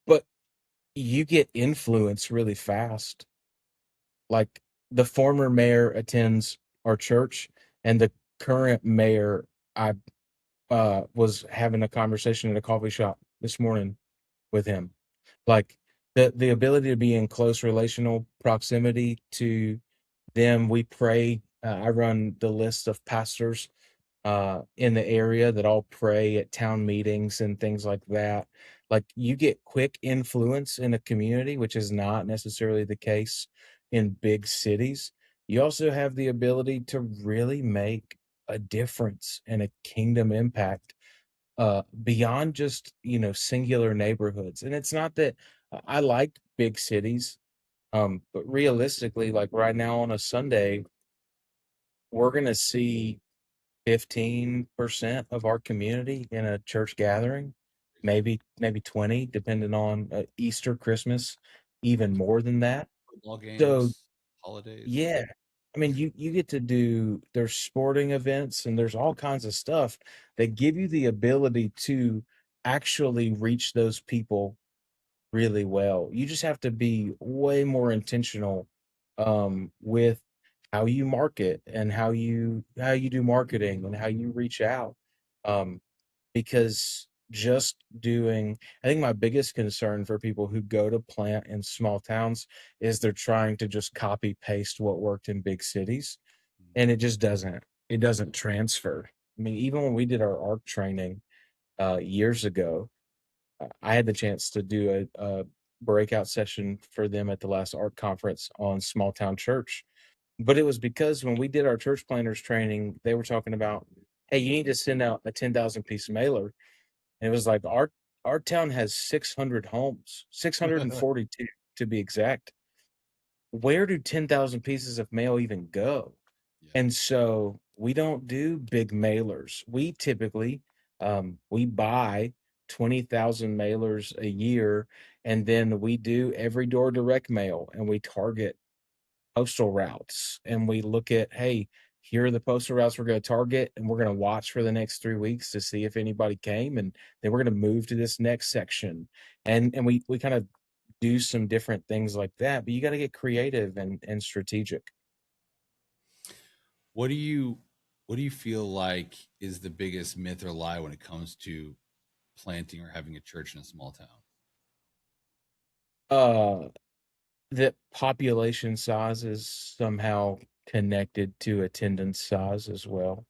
but you get influence really fast. Like the former mayor attends our church, and the current mayor, I was having a conversation at a coffee shop this morning with him. Like the ability to be in close relational proximity to them. We pray. I run the list of pastors in the area that all pray at town meetings and things like that. Like you get quick influence in a community, which is not necessarily the case in big cities. You also have the ability to really make a difference and a kingdom impact beyond just singular neighborhoods. And it's not that I like big cities, but realistically, like right now on a Sunday, we're gonna see 15% of our community in a church gathering, maybe 20, depending on Easter, Christmas, even more than that. Football So games, holidays. yeah, I mean, you get to do there's sporting events and there's all kinds of stuff that give you the ability to actually reach those people really well. You just have to be way more intentional with how you market and how you do marketing and how you reach out. Um, because just doing I think my biggest concern for people who go to plant in small towns is they're trying to just copy paste what worked in big cities, and it doesn't transfer. I mean, even when we did our ARC training years ago, I had the chance to do a breakout session for them at the last ARC conference on small town church. But it was because when we did our church planners training, they were talking about, hey, you need to send out a 10,000 piece mailer. And it was like our town has 600 homes, Yeah. 642 to be exact. Where do 10,000 pieces of mail even go? And so we don't do big mailers. We typically we buy 20,000 mailers a year, and then we do every door direct mail, and we target postal routes, and we look at, hey, here are the postal routes we're going to target, and we're going to watch for the next 3 weeks to see if anybody came, and then we're going to move to this next section, and we kind of do some different things like that. But you got to get creative and strategic. What do you what do you feel like is the biggest myth or lie when it comes to planting or having a church in a small town? Uh, that population size is somehow connected to attendance size as well.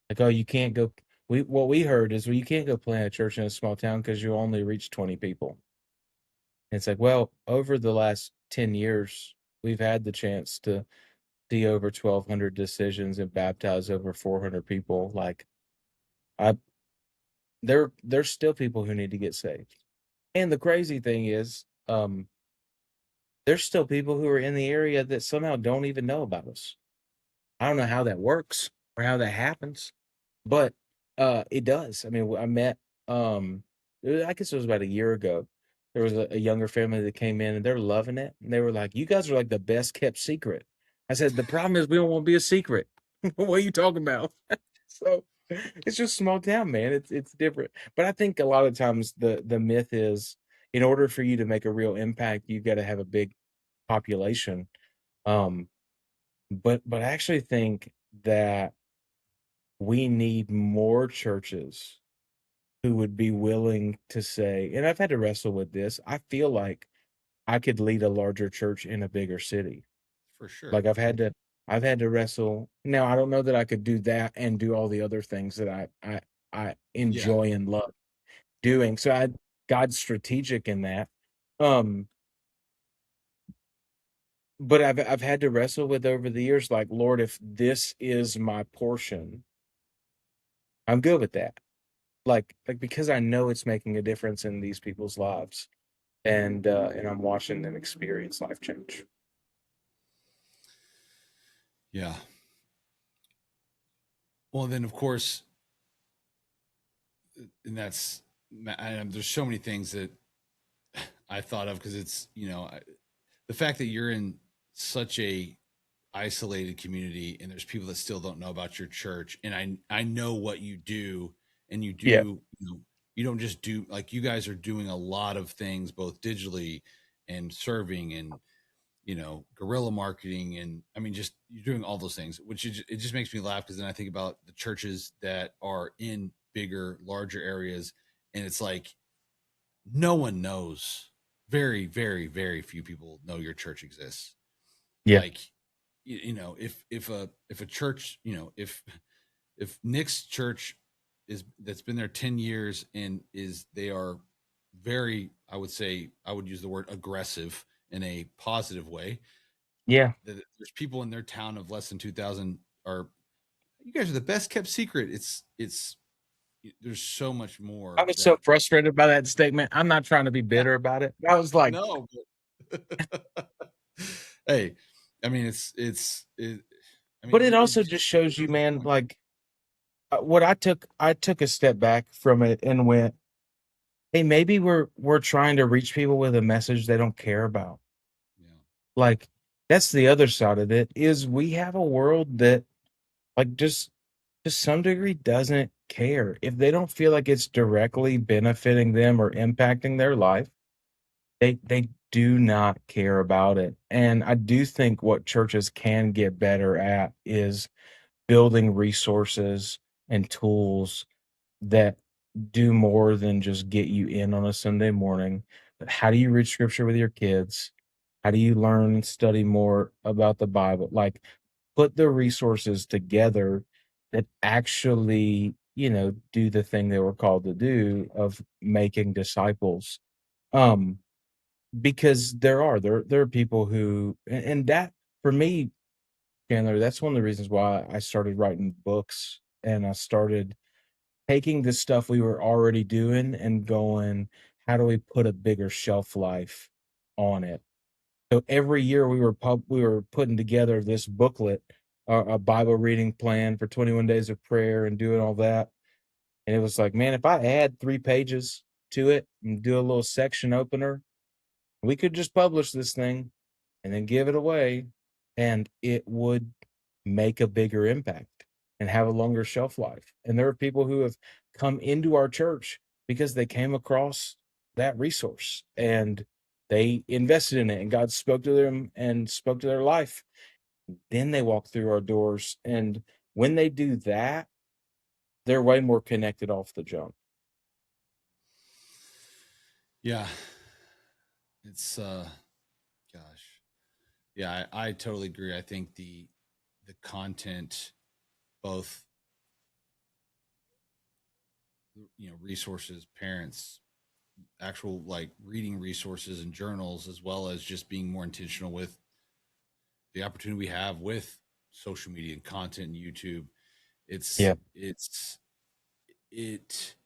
Like, oh, you can't go. What we heard is, well, you can't go plant a church in a small town because you only reach 20 people. And it's like, well, over the last 10 years, we've had the chance to see over 1,200 decisions and baptize over 400 people. Like, I there's still people who need to get saved. And the crazy thing is, there's still people who are in the area that somehow don't even know about us. I don't know how that works or how that happens, but, it does. I mean, I met, I guess it was about a year ago. There was a younger family that came in, and they're loving it, and they were like, "You guys are like the best kept secret." I said, "The problem is we don't wanna be a secret." "What are you talking about?" So, it's just small town, man. It's different. But I think a lot of times the myth is, in order for you to make a real impact, you gotta have a big population. Um, but I actually think that we need more churches who would be willing to say, and I've had to wrestle with this. I feel like I could lead a larger church in a bigger city. For sure. Like I've had to wrestle. Now I don't know that I could do that and do all the other things that I Yeah. enjoy and love doing. So God's strategic in that. Um, but I've had to wrestle with over the years, like, Lord, if this is my portion, I'm good with that. Like, because I know it's making a difference in these people's lives, and I'm watching them experience life change. Yeah. Well, then of course, and that's there's so many things that I thought of because it's the fact that you're in such a isolated community and there's people that still don't know about your church, and I know what you do, and you Yeah. do you don't just do, like, you guys are doing a lot of things both digitally and serving and guerrilla marketing, and I mean, just you're doing all those things, which it just makes me laugh because then I think about the churches that are in bigger, larger areas, and it's like no one knows. Very, very, very few people know your church exists. Yeah. Like, if a church, if Nick's church is that's been there 10 years and they are very, I would say, I would use the word aggressive in a positive way, Yeah. that there's people in their town of less than 2,000 are, you guys are the best kept secret. It's there's so much I more was so that, frustrated by that statement. I'm not trying to be yeah, bitter about it. I was like, no, hey, I mean, I but mean, it it also just just shows you, proves the man, point. like, what I took a step back from it and went, "Hey, maybe we're trying to reach people with a message they don't care about." Yeah. Like, that's the other side of it, is we have a world that, like, just to some degree doesn't care. If they don't feel like it's directly benefiting them or impacting their life, they do not care about it. And I do think what churches can get better at is building resources and tools that do more than just get you in on a Sunday morning. But how do you read scripture with your kids? How do you learn and study more about the Bible? Like, put the resources together that actually, do the thing they were called to do of making disciples. Um, because there are people who, and that, for me, Chandler, that's one of the reasons why I started writing books, and I started taking the stuff we were already doing and going, how do we put a bigger shelf life on it? So every year we were putting together this booklet, a Bible reading plan for 21 days of prayer and doing all that. And it was like, man, if I add 3 pages to it and do a little section opener, we could just publish this thing and then give it away, and it would make a bigger impact and have a longer shelf life. And there are people who have come into our church because they came across that resource and they invested in it, and God spoke to them and spoke to their life. Then they walk through our doors. And when they do that, they're way more connected off the jump. Yeah. It's gosh. Yeah, I totally agree. I think the content, both resources, parents, actual like reading resources and journals, as well as just being more intentional with the opportunity we have with social media and content and YouTube. It's Yeah. it's it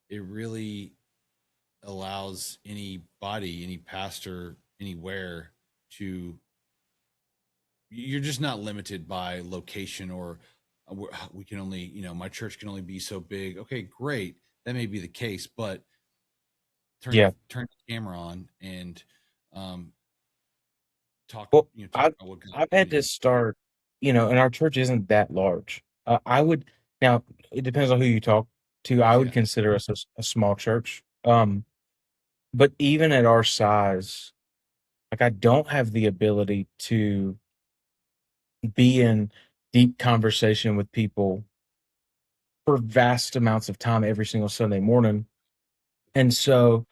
it really allows anybody, any pastor, anywhere to, you're just not limited by location or we can only, my church can only be so big. Okay, great. That may be the case, but Yeah. turn the camera on and um, Well, talk about what God's I've doing had in to you. start, and our church isn't that large. I would now it depends on who you talk to. I would Yeah. consider us a small church. But even at our size, like I don't have the ability to be in deep conversation with people for vast amounts of time every single Sunday morning. And so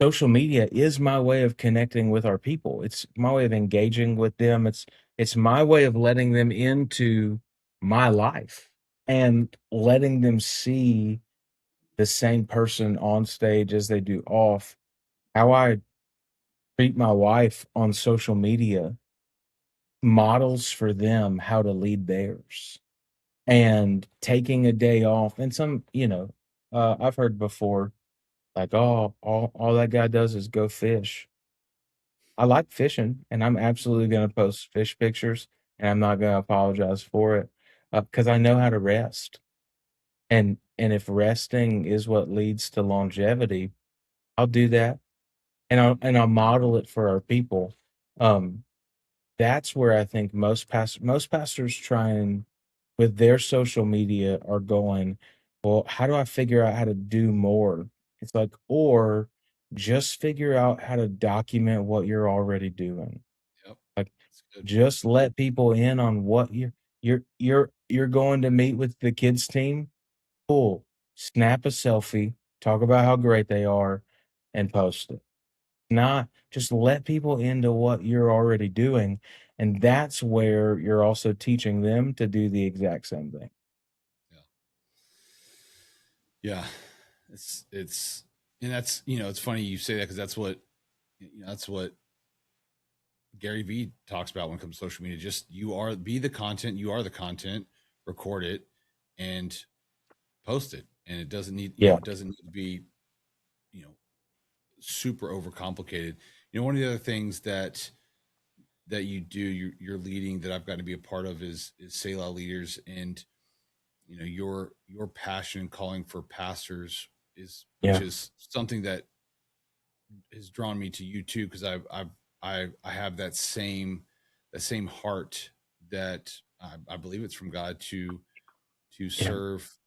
social media is my way of connecting with our people. It's my way of engaging with them. It's my way of letting them into my life and letting them see the same person on stage as they do off. How I treat my wife on social media models for them how to lead theirs. And taking a day off and I've heard before like, "Oh, all that guy does is go fish." I like fishing, and I'm absolutely gonna post fish pictures, and I'm not gonna apologize for it, because I know how to rest, and if resting is what leads to longevity, I'll do that, and I'll model it for our people. Um, that's where I think most pastors trying with their social media are going, "Well, how do I figure out how to do more?" It's like, or just figure out how to document what you're already doing. Yep. Like, It's good. just let people in on what you're going to meet with the kids team. Cool. Snap a selfie, talk about how great they are, and post it. Not just let people into what you're already doing, and that's where you're also teaching them to do the exact same thing. Yeah. Yeah. It's and that's, it's funny you say that because that's what Gary Vee talks about when it comes to social media. Just be the content, you are the content, record it and post it. And Yeah, it doesn't need to be, you know, super overcomplicated. One of the other things that you do, you're leading, that I've got to be a part of is Selah Leaders. And your passion and calling for pastors which yeah, is something that has drawn me to you too, because I have that same heart that I believe it's from God to yeah, serve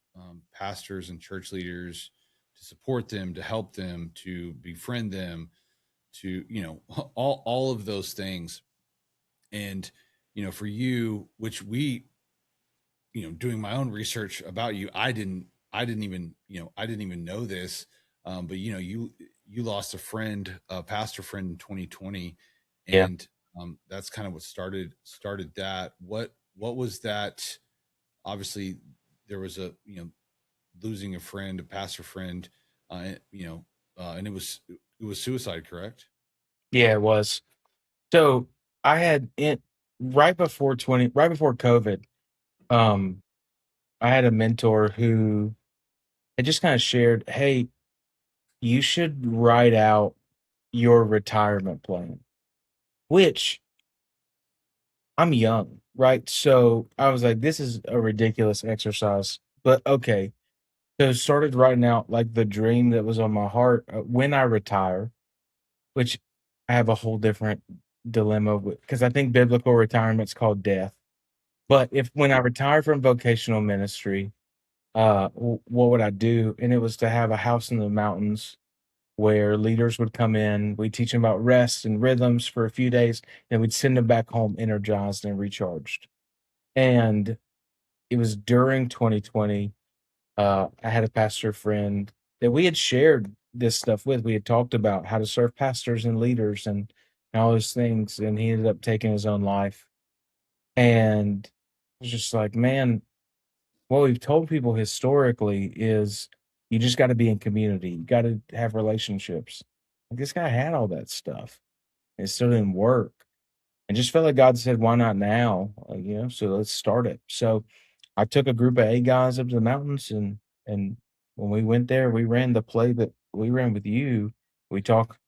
pastors and church leaders, to support them, to help them, to befriend them, to all of those things. And for you, which we, doing my own research about you, I didn't even know this. But you lost a friend, a pastor friend in 2020. yeah. And that's kind of what started that. What was that? Obviously there was losing a friend, a pastor friend, and it was suicide, correct? Yeah, it was. So, I had it right before COVID, um, I had a mentor who had just kinda shared, "Hey, you should write out your retirement plan," which I'm young, right? So, I was like, "This is a ridiculous exercise," but okay. So started writing out like the dream that was on my heart when I retire, which I have a whole different dilemma with because I think biblical retirement's called death. But if when I retire from vocational ministry, what would I do? And it was to have a house in the mountains where leaders would come in. We teach them about rest and rhythms for a few days, and we'd send them back home energized and recharged. And it was during 2020. I had a pastor friend that we had shared this stuff with. We had talked about how to serve pastors and leaders and all those things, and he ended up taking his own life. And I was just like, man, what we've told people historically is you just got to be in community. You got to have relationships. Like this guy had all that stuff. It still didn't work. And just felt like God said, why not now? So let's start it. So I took a group of 8 guys up to the mountains and when we went there, we ran the play that we ran with you. We talk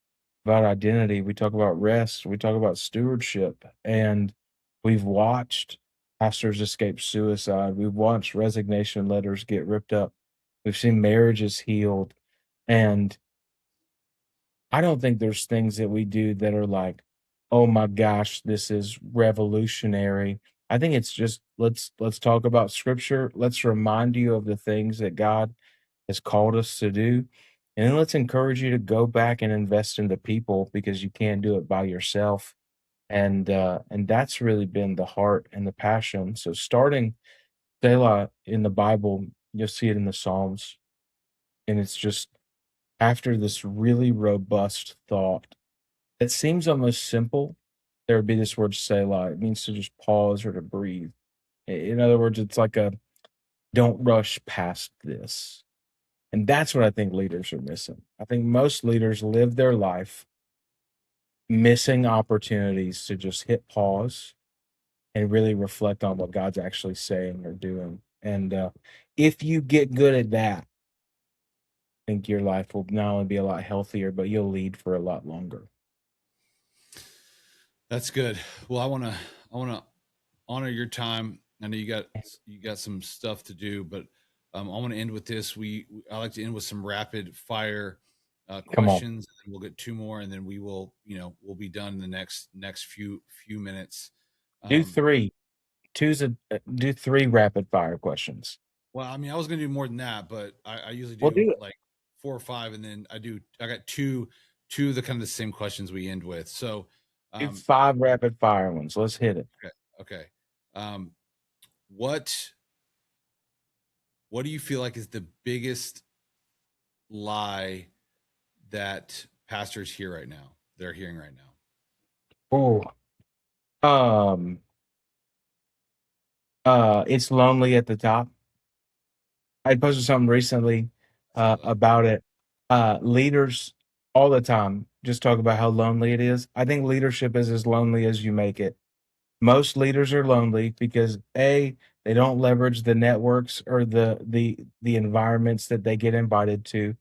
about identity, we talk about rest, we talk about stewardship, and we've watched pastors escape suicide. We've watched resignation letters get ripped up. We've seen marriages healed. And I don't think there's things that we do that are like, "Oh my gosh, this is revolutionary." I think it's just let's talk about scripture. Let's remind you of the things that God has called us to do. And then let's encourage you to go back and invest into people because you can't do it by yourself. And that's really been the heart and the passion. So starting Selah in the Bible, you'll see it in the Psalms. And it's just after this really robust thought it seems almost simple. There would be this word Selah. It means to just pause or to breathe. In other words, it's like a don't rush past this. And that's what I think leaders are missing. I think most leaders live their life missing opportunities to just hit pause and really reflect on what God's actually saying or doing. And if you get good at that, I think your life will not only be a lot healthier, but you'll lead for a lot longer. That's good. Well, I want to honor your time. I know you got some stuff to do, but I want to end with this. I like to end with some rapid fire Come on. questions, and we'll get two more, and then we will we'll be done in the next few minutes. Do Um, three. Do three rapid fire questions. well, I mean, I was going to do more than that, but I usually We'll do do it. like four or five, and then I got two of the kind of the same questions we end with. So, Do um, 5 rapid fire ones. Let's hit it. okay, okay. Um, what what do you feel like is the biggest lie that pastors hear right now? They're hearing right now. Oh, um, it's lonely at the top. I posted something recently I saw that. about it. Leaders all the time just talk about how lonely it is. I think leadership is as lonely as you make it. Most leaders are lonely because A, they don't leverage the networks or the environments that they get invited to,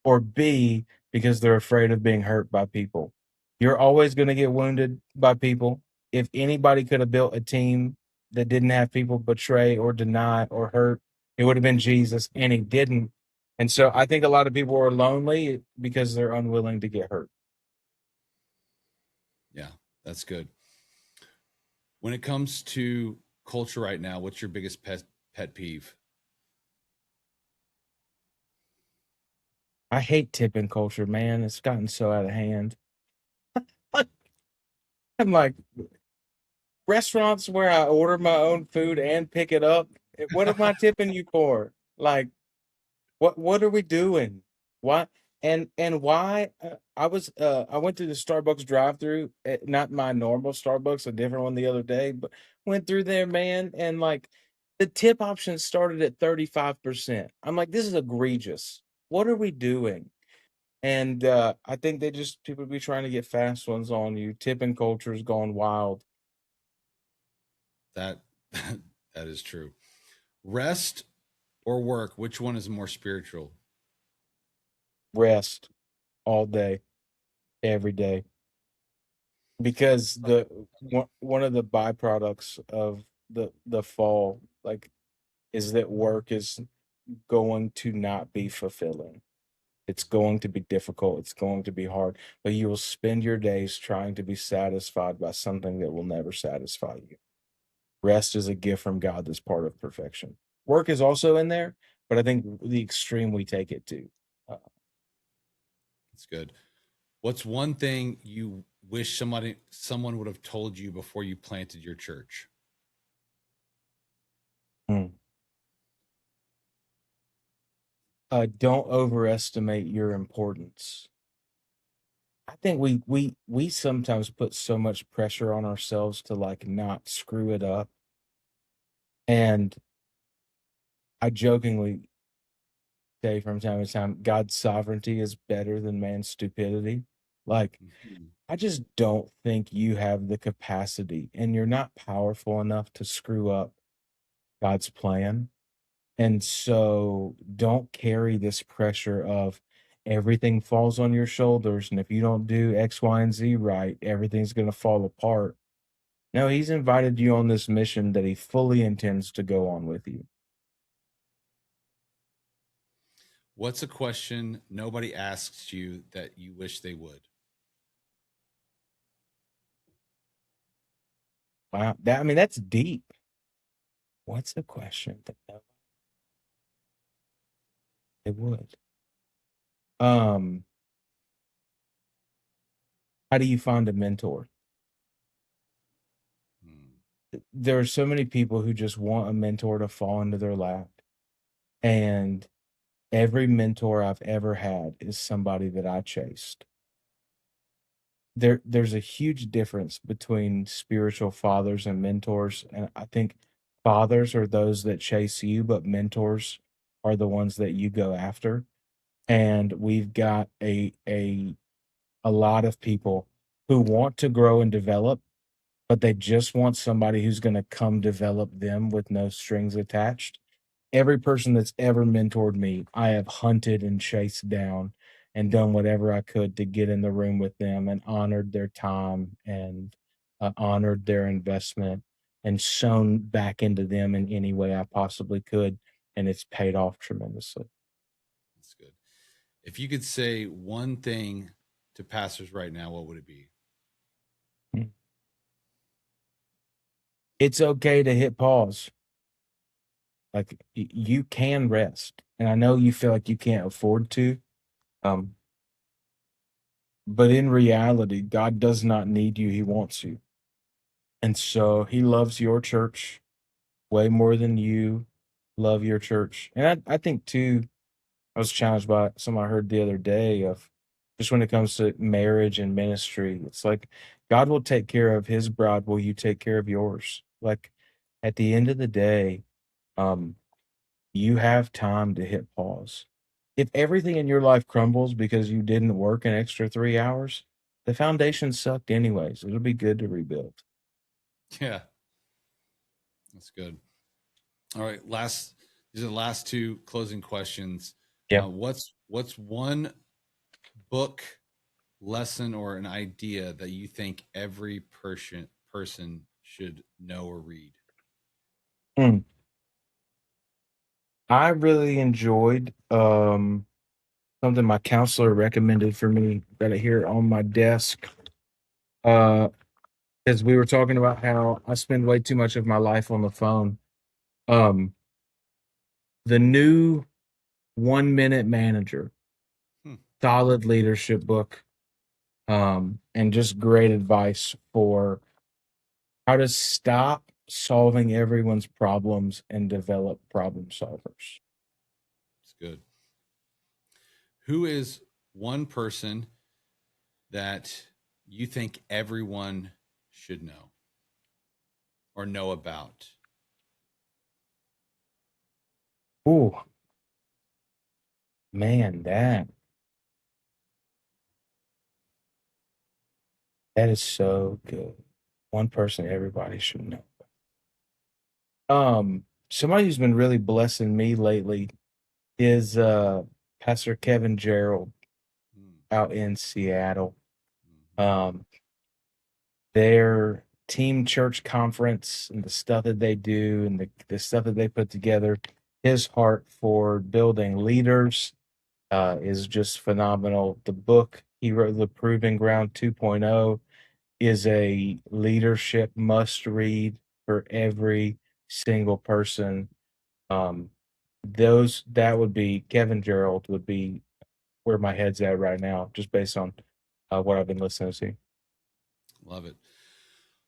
or B, because they're afraid of being hurt by people. You're always going to get wounded by people. If anybody could have built a team that didn't have people betray or deny or hurt, it would have been Jesus, and he didn't. And so I think a lot of people are lonely because they're unwilling to get hurt. Yeah, that's good. When it comes to culture right now, what's your biggest pet peeve? I hate tipping culture, man. It's gotten so out of hand. I'm like, restaurants where I order my own food and pick it up, what am I tipping you for? Like, what are we doing? Why and why I went to the Starbucks drive-through, not my normal Starbucks, a different one the other day, but went through there, man, and like the tip option started at 35%. I'm like, this is egregious. What are we doing? And I think they just people be trying to get fast ones on you. Tipping culture is gone wild. That that is true. Rest or work, which one is more spiritual? Rest all day, every day. Because the one of the byproducts of the fall, like, is that work is going to not be fulfilling. It's going to be difficult. It's going to be hard, but you will spend your days trying to be satisfied by something that will never satisfy you. Rest is a gift from God that's part of perfection. Work is also in there, but I think the extreme we take it to. Uh, That's good. What's one thing you wish someone would have told you before you planted your church? mm. Don't overestimate your importance. I think we sometimes put so much pressure on ourselves to like not screw it up. And I jokingly say from time to time, God's sovereignty is better than man's stupidity. Like, Mhm. I just don't think you have the capacity and you're not powerful enough to screw up God's plan. And so don't carry this pressure of everything falls on your shoulders. And if you don't do X, Y, and Z right, everything's going to fall apart. No, he's invited you on this mission that he fully intends to go on with you. What's a question nobody asks you that you wish they would? Wow. That, I mean, that's deep. What's the question that they would? Um, how do you find a mentor? Hmm. There are so many people who just want a mentor to fall into their lap. And every mentor I've ever had is somebody that I chased. There's a huge difference between spiritual fathers and mentors. And I think fathers are those that chase you, but mentors are the ones that you go after. And we've got a lot of people who want to grow and develop, but they just want somebody who's going to come develop them with no strings attached. Every person that's ever mentored me, I have hunted and chased down and done whatever I could to get in the room with them and honored their time and honored their investment and sown back into them in any way I possibly could. And it's paid off tremendously. That's good. If you could say one thing to pastors right now, what would it be? Mm. It's okay to hit pause. Like you can rest. And I know you feel like you can't afford to. Um, but in reality, God does not need you. He wants you. And so he loves your church way more than you love your church. And I think too, I was challenged by something I heard the other day of just when it comes to marriage and ministry, it's like God will take care of his bride. Will you take care of yours? Like at the end of the day, um, you have time to hit pause. If everything in your life crumbles because you didn't work an extra 3 hours, the foundation sucked anyways. It'll be good to rebuild. Yeah, that's good. All right, these are the last two closing questions. Yeah. What's one book, lesson, or an idea that you think every person should know or read? Mm. I really enjoyed something my counselor recommended for me. Got it here on my desk. Uh, because we were talking about how I spend way too much of my life on the phone. Um, the new 1 Minute Manager, Hmm, solid leadership book, and just great advice for how to stop solving everyone's problems and develop problem solvers. it's good. Who is one person that you think everyone should know or know about? Oh man, that is so good. One person everybody should know. Somebody who's been really blessing me lately is Pastor Kevin Gerald Hmm, out in Seattle. mhm. Um, their team church conference and the stuff that they do and the stuff that they put together. his heart for building leaders is just phenomenal. The book he wrote, The Proving Ground 2.0, is a leadership must read for every single person. Um, those that would be Kevin Gerald would be where my head's at right now, just based on what I've been listening to. Love it.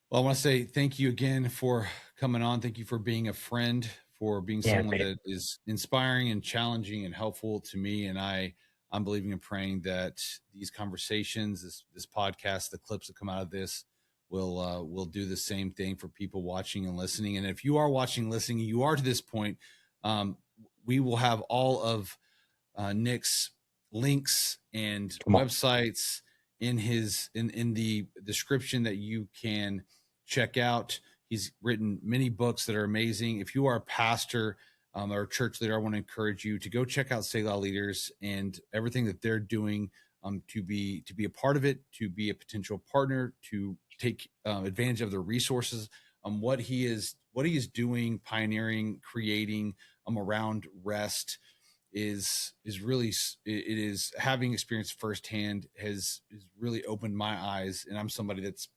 Well, I want to say thank you again for coming on. Thank you for being a friend, for being Yeah, someone man. that is inspiring and challenging and helpful to me. And I'm believing and praying that these conversations, this podcast, the clips that come out of this will do the same thing for people watching and listening. And if you are watching, listening, you are to this point, um, we will have all of Nick's links and Come on. websites in the description that you can check out. He's written many books that are amazing. If you are a pastor or a church leader, I want to encourage you to go check out Selah Leaders and everything that they're doing to be a part of it, to be a potential partner, to take advantage of their resources. What he is doing, pioneering, creating around rest is really it is having experience firsthand has really opened my eyes. And I'm somebody that's,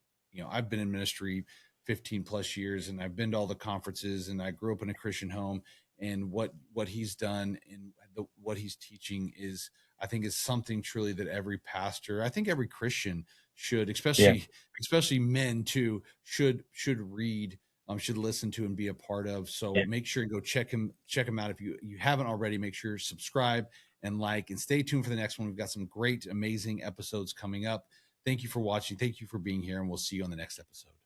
I've been in ministry 15 plus years, and I've been to all the conferences, and I grew up in a Christian home. And what he's done and what he's teaching is, I think, is something truly that every pastor, I think every Christian should, Yeah. especially men too, should read, should listen to and be a part of. So Yeah. make sure and go check him out. If you haven't already, make sure subscribe and like, and stay tuned for the next one. We've got some great, amazing episodes coming up. Thank you for watching. Thank you for being here, and we'll see you on the next episode.